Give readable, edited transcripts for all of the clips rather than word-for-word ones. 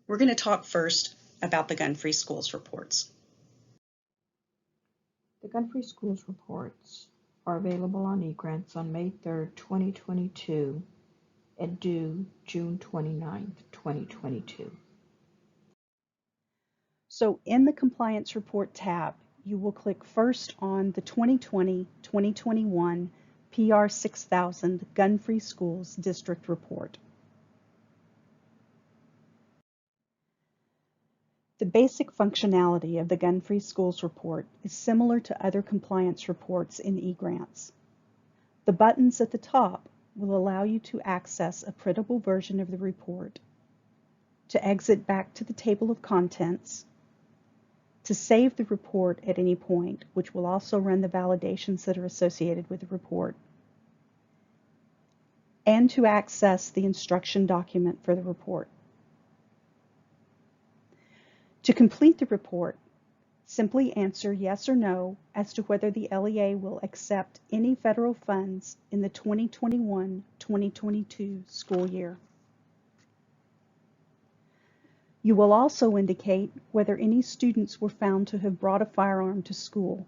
We're going to talk first about the Gun-Free Schools reports. The Gun-Free Schools reports are available on eGrants on May 3rd, 2022 and due June 29th, 2022. So in the Compliance Report tab, you will click first on the 2020-2021 PR 6000 Gun-Free Schools District Report. The basic functionality of the Gun-Free Schools report is similar to other compliance reports in eGrants. The buttons at the top will allow you to access a printable version of the report, to exit back to the table of contents, to save the report at any point, which will also run the validations that are associated with the report, and to access the instruction document for the report. To complete the report, simply answer yes or no as to whether the LEA will accept any federal funds in the 2021-2022 school year. You will also indicate whether any students were found to have brought a firearm to school.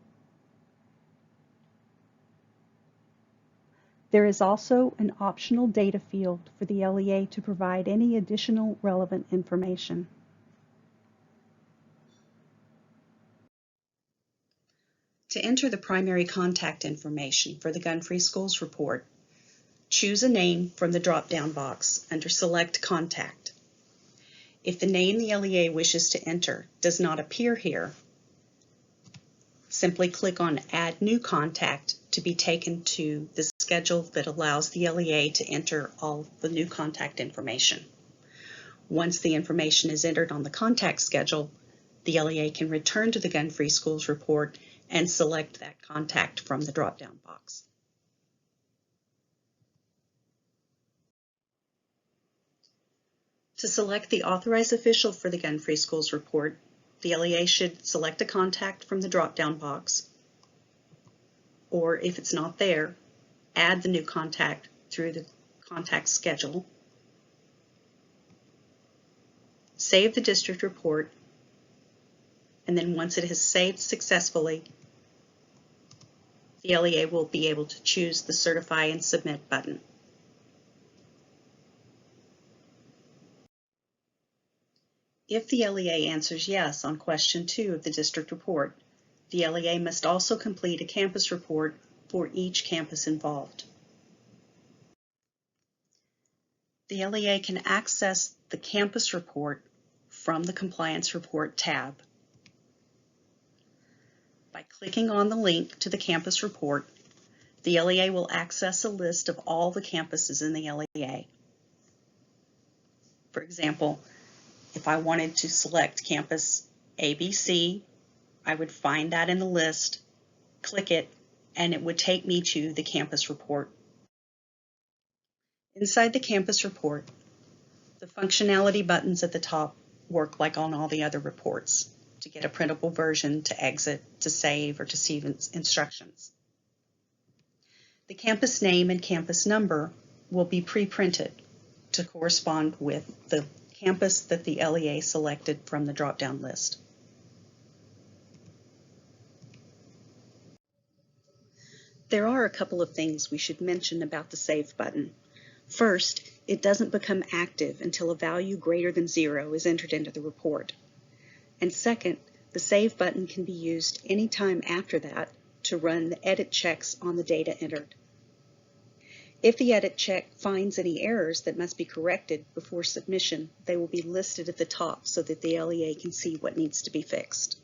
There is also an optional data field for the LEA to provide any additional relevant information. To enter the primary contact information for the Gun-Free Schools report, choose a name from the drop-down box under Select Contact. If the name the LEA wishes to enter does not appear here, simply click on Add New Contact to be taken to the schedule that allows the LEA to enter all the new contact information. Once the information is entered on the contact schedule, the LEA can return to the Gun-Free Schools report and select that contact from the drop-down box. To select the authorized official for the Gun-Free Schools report, the LEA should select a contact from the drop-down box, or if it's not there, add the new contact through the contact schedule, save the district report, and then once it has saved successfully, the LEA will be able to choose the Certify and Submit button. If the LEA answers yes on question 2 of the district report, the LEA must also complete a campus report for each campus involved. The LEA can access the campus report from the Compliance Report tab. By clicking on the link to the campus report, the LEA will access a list of all the campuses in the LEA. For example, if I wanted to select campus ABC, I would find that in the list, click it, and it would take me to the campus report. Inside the campus report, the functionality buttons at the top work like on all the other reports, to get a printable version, to exit, to save, or to see instructions. The campus name and campus number will be pre-printed to correspond with the campus that the LEA selected from the drop-down list. There are a couple of things we should mention about the Save button. First, it doesn't become active until a value greater than 0 is entered into the report. And second, the Save button can be used anytime after that to run the edit checks on the data entered. If the edit check finds any errors that must be corrected before submission, they will be listed at the top so that the LEA can see what needs to be fixed.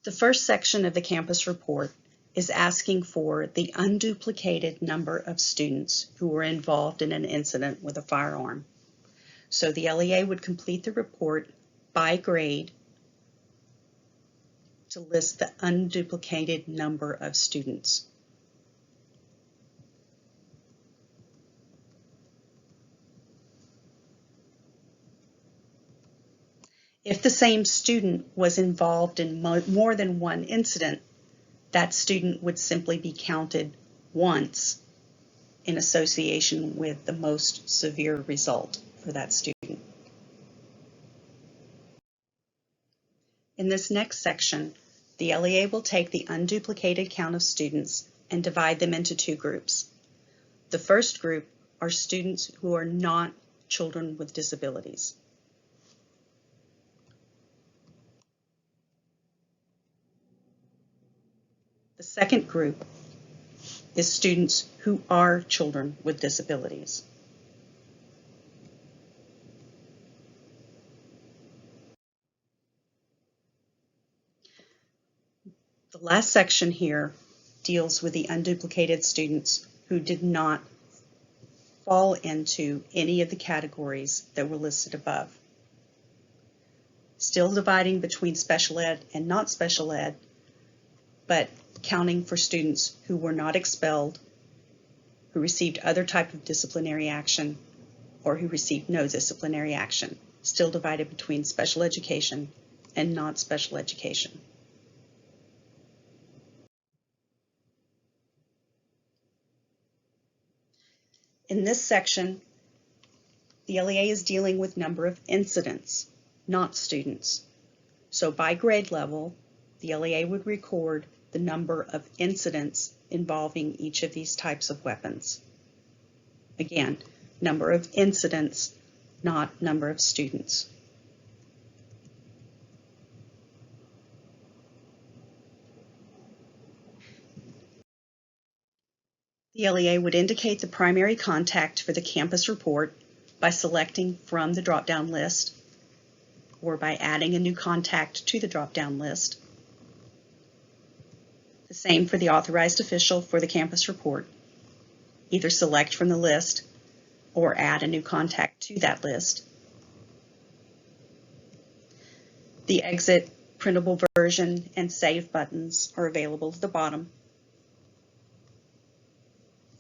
The first section of the campus report is asking for the unduplicated number of students who were involved in an incident with a firearm. So the LEA would complete the report by grade to list the unduplicated number of students. If the same student was involved in more than one incident, that student would simply be counted once in association with the most severe result for that student. In this next section, the LEA will take the unduplicated count of students and divide them into two groups. The first group are students who are not children with disabilities. The second group is students who are children with disabilities. The last section here deals with the unduplicated students who did not fall into any of the categories that were listed above. Still dividing between special ed and not special ed, but counting for students who were not expelled, who received other type of disciplinary action, or who received no disciplinary action. Still divided between special education and not special education. In this section, the LEA is dealing with number of incidents, not students. So by grade level, the LEA would record the number of incidents involving each of these types of weapons. Again, number of incidents, not number of students. The LEA would indicate the primary contact for the campus report by selecting from the drop-down list or by adding a new contact to the drop-down list. The same for the authorized official for the campus report. Either select from the list or add a new contact to that list. The exit, printable version, and save buttons are available at the bottom.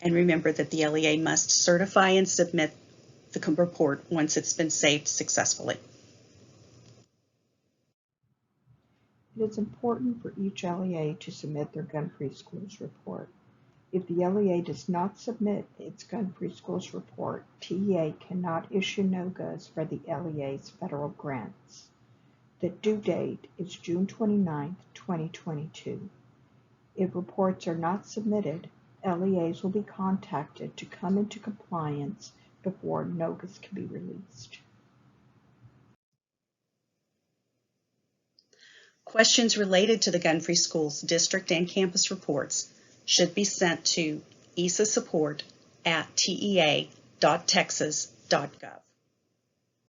And remember that the LEA must certify and submit the report once it's been saved successfully. It is important for each LEA to submit their Gun-Free Schools report. If the LEA does not submit its Gun-Free Schools report, TEA cannot issue NOGAs for the LEA's federal grants. The due date is June 29, 2022. If reports are not submitted, LEAs will be contacted to come into compliance before NOGAs can be released. Questions related to the Gun-Free Schools district and campus reports should be sent to ESSA support@tea.texas.gov.